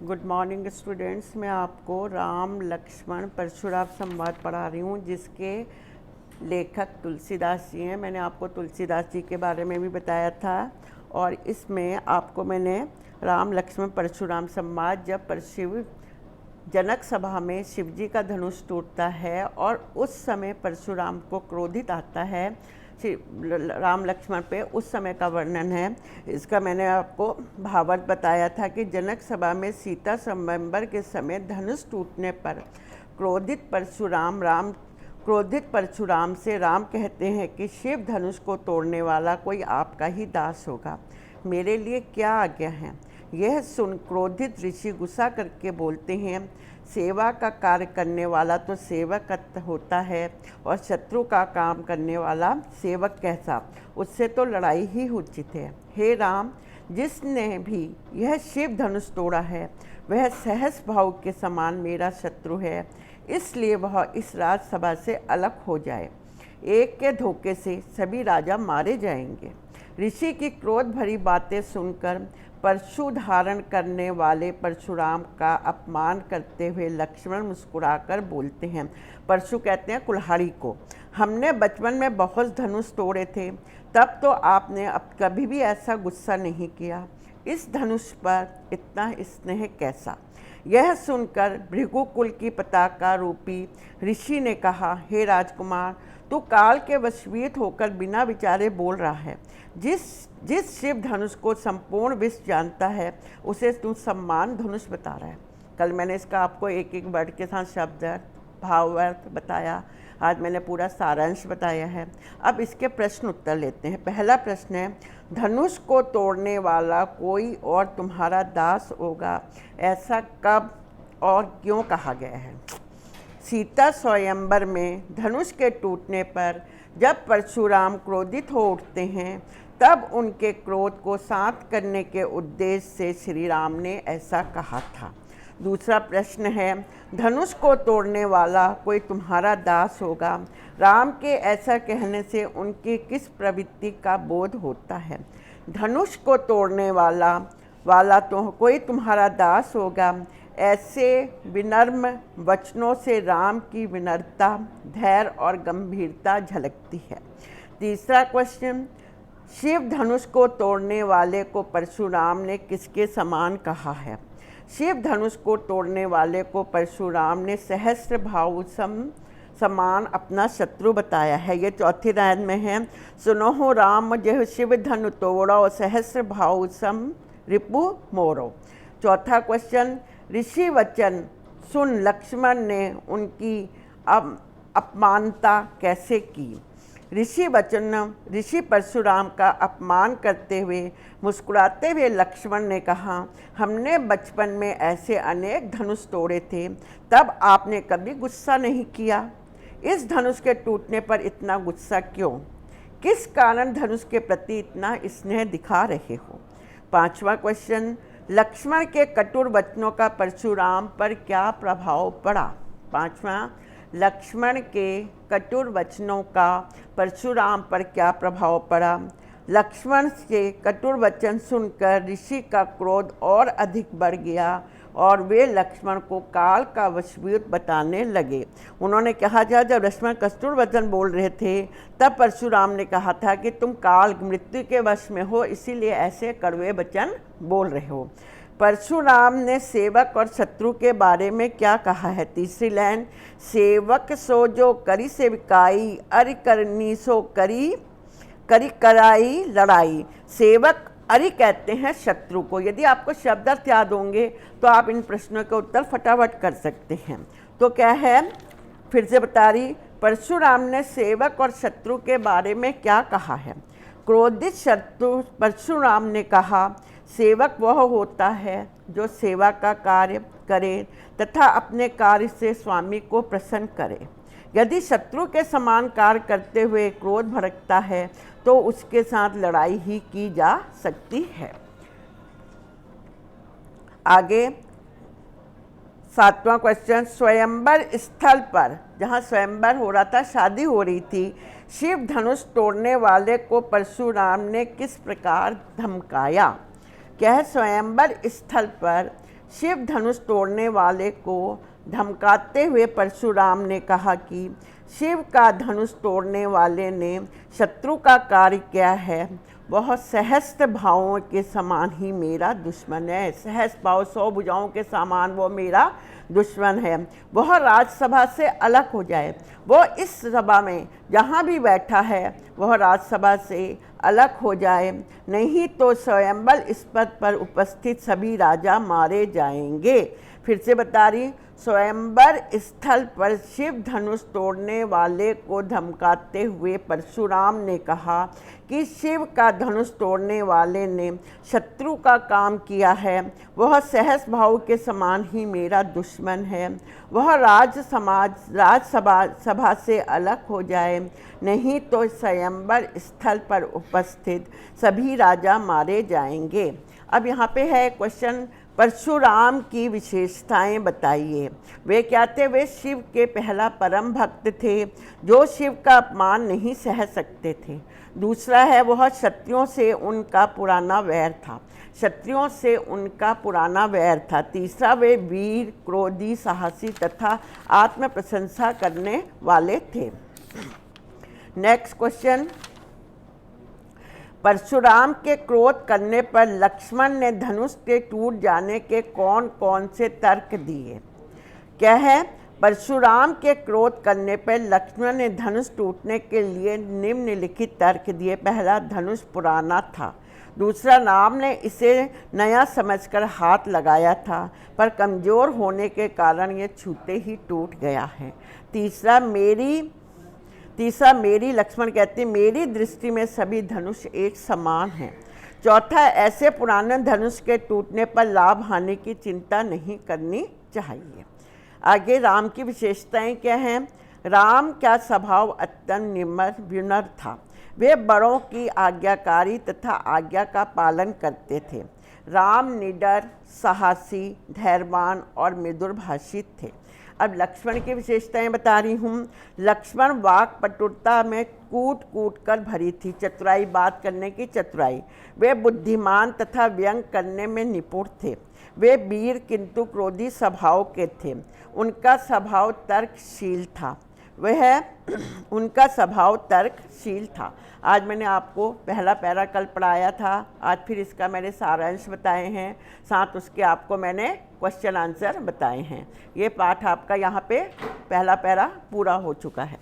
Good morning students. मैं आपको राम लक्ष्मण परशुराम संवाद पढ़ा रही हूँ, जिसके लेखक तुलसीदास जी हैं। मैंने आपको तुलसीदास जी के बारे में भी बताया था, और इसमें आपको मैंने राम लक्ष्मण परशुराम संवाद, जब शिव जनक सभा में शिवजी का धनुष टूटता है और उस समय परशुराम को क्रोधित आता है राम लक्ष्मण पे, उस समय का वर्णन है। इसका मैंने आपको भावार्थ बताया था कि जनक सभा में सीता स्वयंवर के समय धनुष टूटने पर क्रोधित परशुराम से राम कहते हैं कि शिव धनुष को तोड़ने वाला कोई आपका ही दास होगा, मेरे लिए क्या आज्ञा है। यह सुन क्रोधित ऋषि गुस्सा करके बोलते हैं, सेवा का कार्य करने वाला तो सेवक होता है, और शत्रु का काम करने वाला सेवक कैसा, उससे तो लड़ाई ही उचित है। हे राम, जिसने भी यह शिव धनुष तोड़ा है वह सहस भाव के समान मेरा शत्रु है, इसलिए वह इस राजसभा से अलग हो जाए। एक के धोखे से सभी राजा मारे जाएंगे। ऋषि की क्रोध भरी बातें सुनकर परशु धारण करने वाले परशुराम का अपमान करते हुए लक्ष्मण मुस्कुराकर बोलते हैं। परशु कहते हैं कुल्हाड़ी को, हमने बचपन में बहुत धनुष तोड़े थे, तब तो आपने अब कभी भी ऐसा गुस्सा नहीं किया। इस धनुष पर इतना स्नेह कैसा। यह सुनकर भृगुकुल की पताका रूपी ऋषि ने कहा, हे राजकुमार, तू काल के वशीभूत होकर बिना विचारे बोल रहा है। जिस शिव धनुष को संपूर्ण विश्व जानता है उसे तू सम्मान धनुष बता रहा है। कल मैंने इसका आपको एक एक वर्ड के साथ शब्द भावार्थ बताया, आज मैंने पूरा सारांश बताया है। अब इसके प्रश्न उत्तर लेते हैं। पहला प्रश्न है, धनुष को तोड़ने वाला कोई और तुम्हारा दास होगा, ऐसा कब और क्यों कहा गया है। सीता स्वयंवर में धनुष के टूटने पर जब परशुराम क्रोधित हो उठते हैं, तब उनके क्रोध को शांत करने के उद्देश्य से श्री राम ने ऐसा कहा था। दूसरा प्रश्न है, धनुष को तोड़ने वाला कोई तुम्हारा दास होगा, राम के ऐसा कहने से उनकी किस प्रवृत्ति का बोध होता है। धनुष को तोड़ने वाला तो कोई तुम्हारा दास होगा, ऐसे विनम्र वचनों से राम की विनम्रता, धैर्य और गंभीरता झलकती है। तीसरा क्वेश्चन, शिव धनुष को तोड़ने वाले को परशुराम ने किसके समान कहा है। शिव धनुष को तोड़ने वाले को परशुराम ने सहस्त्र भाव समान अपना शत्रु बताया है। ये चौथी लाइन में है, सुनो हो राम जय शिव धनु तोड़ो, सहस्त्र भाव सम रिपु मोरो। चौथा क्वेश्चन, ऋषि वचन सुन लक्ष्मण ने उनकी अपमानता कैसे की। ऋषि परशुराम का अपमान करते हुए मुस्कुराते हुए लक्ष्मण ने कहा, हमने बचपन में ऐसे अनेक धनुष तोड़े थे, तब आपने कभी गुस्सा नहीं किया। इस धनुष के टूटने पर इतना गुस्सा क्यों, किस कारण धनुष के प्रति इतना स्नेह दिखा रहे हो। पांचवा क्वेश्चन, लक्ष्मण के कटुर वचनों का परशुराम पर क्या प्रभाव पड़ा। पांचवा, लक्ष्मण के कटुर वचनों का परशुराम पर क्या प्रभाव पड़ा। लक्ष्मण के कटुर वचन सुनकर ऋषि का क्रोध और अधिक बढ़ गया और वे लक्ष्मण को काल का वशीभूत बताने लगे। उन्होंने कहा, जब लक्ष्मण कटुर वचन बोल रहे थे तब परशुराम ने कहा था कि तुम काल मृत्यु के वश में हो, इसीलिए ऐसे कड़वे वचन बोल रहे हो। परशुराम ने सेवक और शत्रु के बारे में क्या कहा है। तीसरी लाइन, सेवक सो जो करी सेविकाई, अरि करनी सो करी कराई लड़ाई। सेवक अरि कहते हैं शत्रु को। यदि आपको शब्दार्थ याद होंगे तो आप इन प्रश्नों के उत्तर फटाफट कर सकते हैं। तो क्या है, फिर से बता रही, परशुराम ने सेवक और शत्रु के बारे में क्या कहा है। क्रोधित शत्रु परशुराम ने कहा, सेवक वह होता है जो सेवा का कार्य करे तथा अपने कार्य से स्वामी को प्रसन्न करे। यदि शत्रु के समान कार्य करते हुए क्रोध भड़कता है तो उसके साथ लड़ाई ही की जा सकती है। आगे सातवां क्वेश्चन, स्वयंवर स्थल पर, जहाँ स्वयंवर हो रहा था, शादी हो रही थी, शिव धनुष तोड़ने वाले को परशुराम ने किस प्रकार धमकाया। क्या है, स्वयंवर स्थल पर शिव धनुष तोड़ने वाले को धमकाते हुए परशुराम ने कहा कि शिव का धनुष तोड़ने वाले ने शत्रु का कार्य किया है, वह सहस्त्र भावों के समान ही मेरा दुश्मन है। सहस्त्र भाव 100 भुजाओं के समान वो मेरा दुश्मन है। वह राजसभा से अलग हो जाए। वो इस सभा में जहाँ भी बैठा है वह राजसभा से अलग हो जाए, नहीं तो स्वयंवर इस पद पर उपस्थित सभी राजा मारे जाएंगे। फिर से बता रही, स्वयंवर स्थल पर शिव धनुष तोड़ने वाले को धमकाते हुए परशुराम ने कहा कि शिव का धनुष तोड़ने वाले ने शत्रु का काम किया है, वह सहस्त्र भाव के समान ही मेरा दुश्मन है। वह राजसभा से अलग हो जाए, नहीं तो स्वयंवर स्थल पर उपस्थित सभी राजा मारे जाएंगे। अब यहाँ पे है क्वेश्चन, परशुराम की विशेषताएं बताइए। वे क्या थे? वे शिव के पहला परम भक्त थे जो शिव का अपमान नहीं सह सकते थे। दूसरा है, वह क्षत्रियों से उनका पुराना वैर था। क्षत्रियों से उनका पुराना वैर था। तीसरा, वे वीर, क्रोधी, साहसी तथा आत्म प्रशंसा करने वाले थे। नेक्स्ट क्वेश्चन, परशुराम के क्रोध करने पर लक्ष्मण ने धनुष के टूट जाने के कौन कौन से तर्क दिए? क्या है? परशुराम के क्रोध करने पर लक्ष्मण ने धनुष टूटने के लिए निम्नलिखित तर्क दिए। पहला, धनुष पुराना था। दूसरा, राम ने इसे नया समझकर हाथ लगाया था, पर कमज़ोर होने के कारण ये छूते ही टूट गया है। तीसरा, मेरी लक्ष्मण कहते मेरी दृष्टि में सभी धनुष एक समान हैं। चौथा, ऐसे पुराने धनुष के टूटने पर लाभ हानि की चिंता नहीं करनी चाहिए। आगे राम की विशेषताएं क्या हैं? राम का स्वभाव अत्यंत विनम्र था। वे बड़ों की आज्ञाकारी तथा आज्ञा का पालन करते थे। राम निडर, साहसी, धैर्यवान और मृदुभाषी थे। अब लक्ष्मण की विशेषताएं बता रही हूँ। लक्ष्मण वाक पटुता में कूट कूट कर भरी थी। चतुराई, बात करने की चतुराई। वे बुद्धिमान तथा व्यंग करने में निपुण थे। वे वीर किंतु क्रोधी स्वभाव के थे। उनका स्वभाव तर्कशील था। उनका स्वभाव तर्कशील था। आज मैंने आपको पहला पैरा कल पढ़ाया था, आज फिर इसका मैंने सारांश बताए हैं, साथ उसके आपको मैंने क्वेश्चन आंसर बताए हैं। ये पाठ आपका यहाँ पे पहला पैरा पूरा हो चुका है।